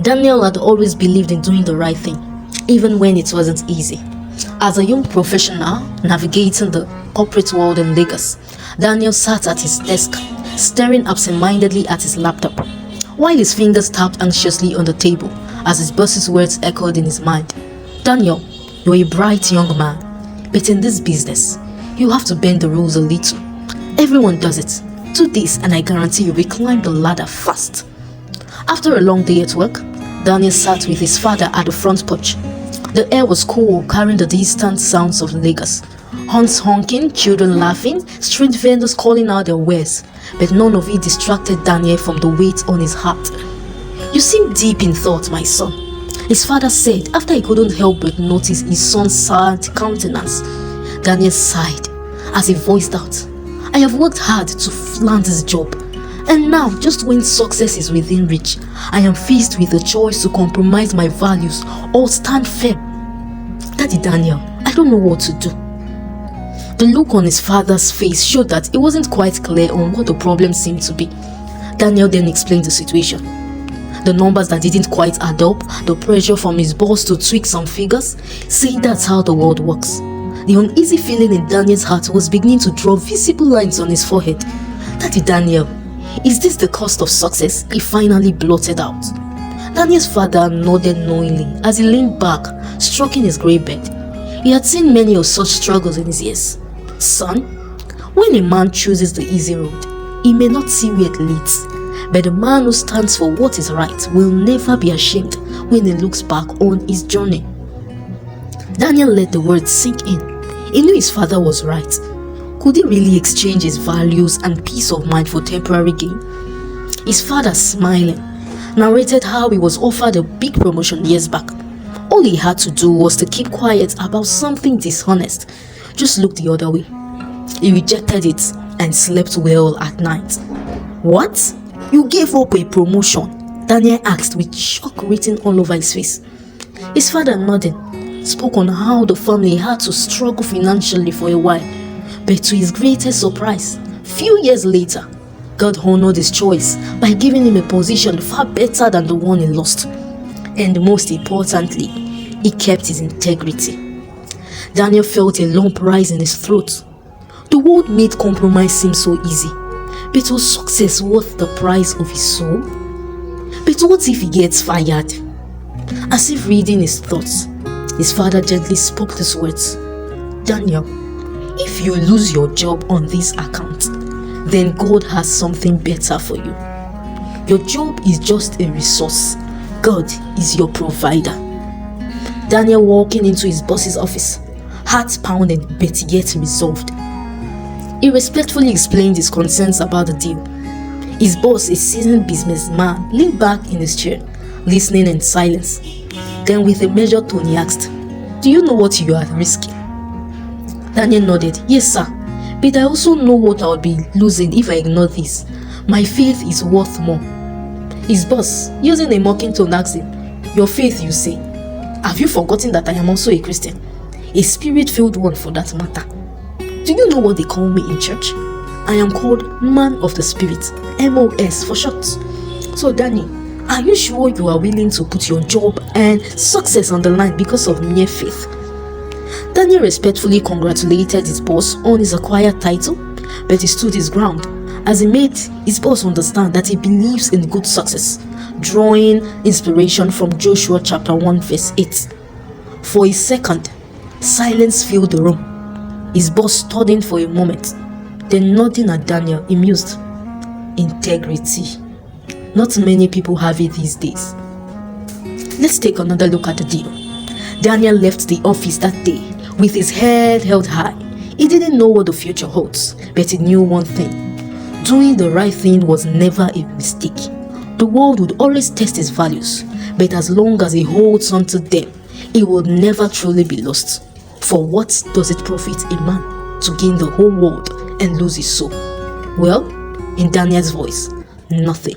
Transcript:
Daniel had always believed in doing the right thing, even when it wasn't easy. As a young professional navigating the corporate world in Lagos, Daniel sat at his desk, staring absent-mindedly at his laptop, while his fingers tapped anxiously on the table as his boss's words echoed in his mind. Daniel, you're a bright young man, but in this business, you have to bend the rules a little. Everyone does it. Do this and I guarantee you will climb the ladder fast. After a long day at work, Daniel sat with his father at the front porch. The air was cool, carrying the distant sounds of Lagos. Horns honking, children laughing, strange vendors calling out their wares, but none of it distracted Daniel from the weight on his heart. You seem deep in thought, my son, his father said after he couldn't help but notice his son's sad countenance. Daniel sighed as he voiced out, I have worked hard to land this job, and now just when success is within reach, I am faced with the choice to compromise my values or stand firm. Daddy Daniel, I don't know what to do. The look on his father's face showed that it wasn't quite clear on what the problem seemed to be. Daniel then explained the situation. The numbers that didn't quite add up, the pressure from his boss to tweak some figures, saying that's how the world works. The uneasy feeling in Daniel's heart was beginning to draw visible lines on his forehead. Daddy Daniel, is this the cost of success? He finally blurted out. Daniel's father nodded knowingly as he leaned back, stroking his grey beard. He had seen many of such struggles in his years. Son, when a man chooses the easy road, he may not see where it leads, but the man who stands for what is right will never be ashamed when he looks back on his journey. Daniel let the words sink in. He knew his father was right. Could he really exchange his values and peace of mind for temporary gain? His father, smiling, narrated how he was offered a big promotion years back. All he had to do was to keep quiet about something dishonest. Just look the other way. He rejected it and slept well at night. What? You gave up a promotion? Daniel asked with shock written all over his face. His father nodded, spoke on how the family had to struggle financially for a while, but to his greatest surprise, few years later, God honored his choice by giving him a position far better than the one he lost. And most importantly, he kept his integrity. Daniel felt a lump rise in his throat. The world made compromise seem so easy, but was success worth the price of his soul? But what if he gets fired? As if reading his thoughts, his father gently spoke these words. Daniel, if you lose your job on this account, then God has something better for you. Your job is just a resource. God is your provider. Daniel walking into his boss's office, heart pounding but yet resolved. He respectfully explained his concerns about the deal. His boss, a seasoned businessman, leaned back in his chair, listening in silence. Then with a measured tone he asked, Do you know what you are risking? Daniel nodded, Yes sir, but I also know what I would be losing if I ignore this. My faith is worth more. His boss, using a mocking tone, asked him, Your faith, you say? Have you forgotten that I am also a Christian? A spirit-filled one for that matter. Do you know what they call me in church? I am called Man of the Spirit, MOS for short. So Danny, are you sure you are willing to put your job and success on the line because of mere faith? Daniel respectfully congratulated his boss on his acquired title, but he stood his ground as he made his boss understand that he believes in good success, drawing inspiration from Joshua chapter 1 verse 8. For a second, silence filled the room. His boss studying for a moment, then nodding at Daniel, he mused. Integrity. Not many people have it these days. Let's take another look at the deal. Daniel left the office that day with his head held high. He didn't know what the future holds, but he knew one thing. Doing the right thing was never a mistake. The world would always test his values, but as long as he holds on to them, he will never truly be lost. For what does it profit a man to gain the whole world and lose his soul? Well, in Daniel's voice, nothing.